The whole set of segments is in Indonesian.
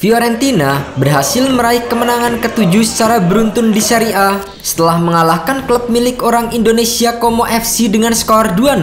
Fiorentina berhasil meraih kemenangan ke-7 secara beruntun di Serie A setelah mengalahkan klub milik orang Indonesia Como FC dengan skor 2-0.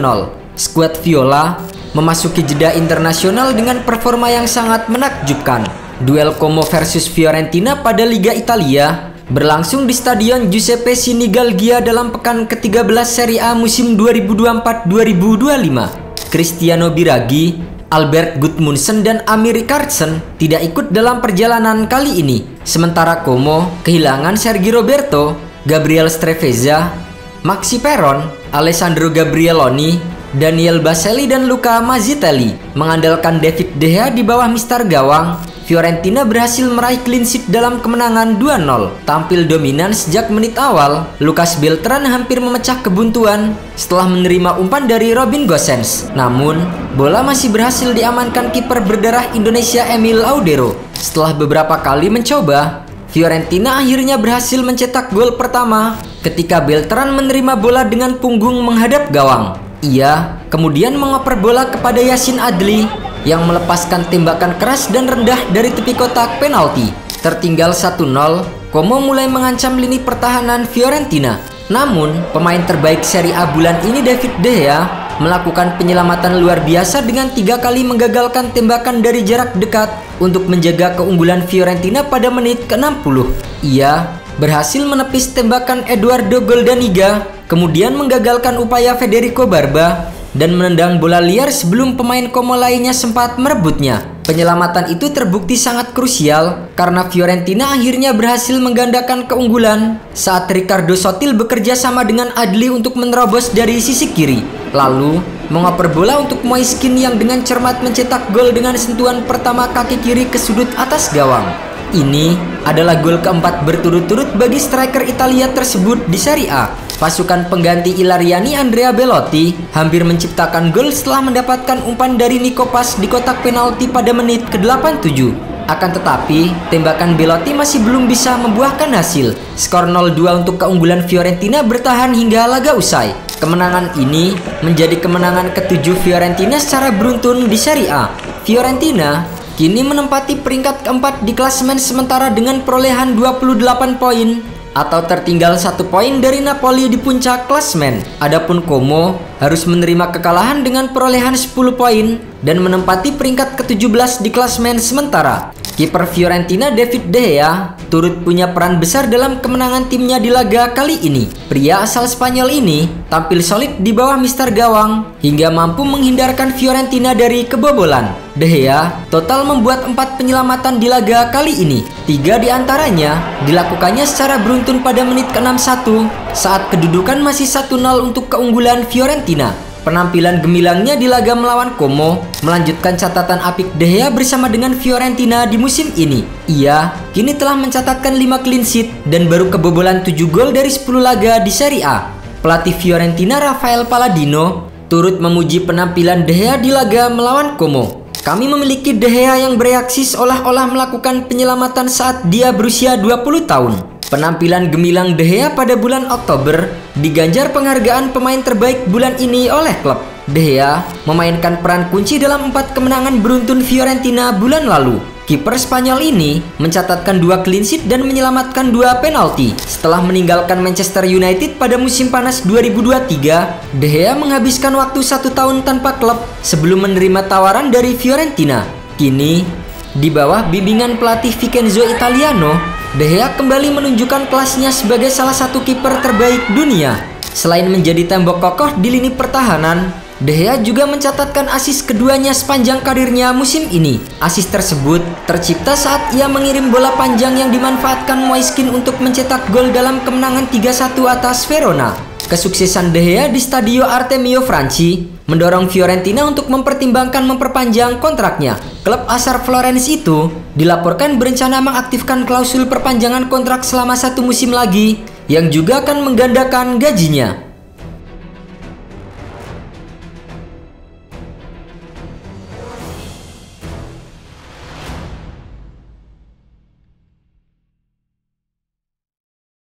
Skuad Viola memasuki jeda internasional dengan performa yang sangat menakjubkan. Duel Como versus Fiorentina pada Liga Italia berlangsung di Stadion Giuseppe Sinigalgia dalam pekan ke-13 Serie A musim 2024-2025. Cristiano Biraghi, Albert Gudmundsson dan Amir Rickardson tidak ikut dalam perjalanan kali ini. Sementara Como kehilangan Sergi Roberto, Gabriel Strefezza, Maxi Peron, Alessandro Gabrieloni, Daniel Baselli dan Luca Mazzitelli. Mengandalkan David De Gea di bawah mistar gawang, Fiorentina berhasil meraih clean sheet dalam kemenangan 2-0. Tampil dominan sejak menit awal, Lucas Beltran hampir memecah kebuntuan setelah menerima umpan dari Robin Gosens. Namun, bola masih berhasil diamankan kiper berdarah Indonesia Emil Audero. Setelah beberapa kali mencoba, Fiorentina akhirnya berhasil mencetak gol pertama ketika Beltran menerima bola dengan punggung menghadap gawang. Ia kemudian mengoper bola kepada Yassin Adli yang melepaskan tembakan keras dan rendah dari tepi kotak penalti. Tertinggal 1-0, Como mulai mengancam lini pertahanan Fiorentina. Namun, pemain terbaik Serie A bulan ini David De Gea melakukan penyelamatan luar biasa dengan 3 kali menggagalkan tembakan dari jarak dekat untuk menjaga keunggulan Fiorentina pada menit ke-60. Ia berhasil menepis tembakan Eduardo Goldaniga, kemudian menggagalkan upaya Federico Barba dan menendang bola liar sebelum pemain Como lainnya sempat merebutnya. Penyelamatan itu terbukti sangat krusial karena Fiorentina akhirnya berhasil menggandakan keunggulan saat Riccardo Sottil bekerja sama dengan Adli untuk menerobos dari sisi kiri, lalu mengoper bola untuk Moiskin yang dengan cermat mencetak gol dengan sentuhan pertama kaki kiri ke sudut atas gawang. Ini adalah gol keempat berturut-turut bagi striker Italia tersebut di Serie A. Pasukan pengganti Ilariani Andrea Belotti hampir menciptakan gol setelah mendapatkan umpan dari Nico Paz di kotak penalti pada menit ke-87. Akan tetapi, tembakan Belotti masih belum bisa membuahkan hasil. Skor 0-2 untuk keunggulan Fiorentina bertahan hingga laga usai. Kemenangan ini menjadi kemenangan ke-7 Fiorentina secara beruntun di Serie A. Fiorentina kini menempati peringkat keempat di klasemen sementara dengan perolehan 28 poin atau tertinggal 1 poin dari Napoli di puncak klasemen. Adapun Como harus menerima kekalahan dengan perolehan 10 poin dan menempati peringkat ke-17 di klasemen sementara. Kiper Fiorentina David De Gea turut punya peran besar dalam kemenangan timnya di laga kali ini. Pria asal Spanyol ini tampil solid di bawah mistar gawang hingga mampu menghindarkan Fiorentina dari kebobolan. De Gea total membuat 4 penyelamatan di laga kali ini. 3 diantaranya dilakukannya secara beruntun pada menit ke-61 saat kedudukan masih 1-0 untuk keunggulan Fiorentina. Penampilan gemilangnya di laga melawan Como melanjutkan catatan apik De Gea bersama dengan Fiorentina di musim ini. Ia kini telah mencatatkan 5 clean sheet dan baru kebobolan 7 gol dari 10 laga di Serie A. Pelatih Fiorentina Rafael Palladino turut memuji penampilan De Gea di laga melawan Como. Kami memiliki De Gea yang bereaksi seolah-olah melakukan penyelamatan saat dia berusia 20 tahun. Penampilan gemilang De Gea pada bulan Oktober diganjar penghargaan pemain terbaik bulan ini oleh klub. De Gea memainkan peran kunci dalam 4 kemenangan beruntun Fiorentina bulan lalu. Kiper Spanyol ini mencatatkan 2 clean sheet dan menyelamatkan 2 penalti. Setelah meninggalkan Manchester United pada musim panas 2023, De Gea menghabiskan waktu 1 tahun tanpa klub sebelum menerima tawaran dari Fiorentina. Kini, di bawah bimbingan pelatih Vincenzo Italiano, De Gea kembali menunjukkan kelasnya sebagai salah satu kiper terbaik dunia. Selain menjadi tembok kokoh di lini pertahanan, De Gea juga mencatatkan asis keduanya sepanjang karirnya musim ini. Asis tersebut tercipta saat ia mengirim bola panjang yang dimanfaatkan Moiskin untuk mencetak gol dalam kemenangan 3-1 atas Verona. Kesuksesan De Gea di Stadio Artemio Franchi mendorong Fiorentina untuk mempertimbangkan memperpanjang kontraknya. Klub asal Florence itu dilaporkan berencana mengaktifkan klausul perpanjangan kontrak selama 1 musim lagi yang juga akan menggandakan gajinya.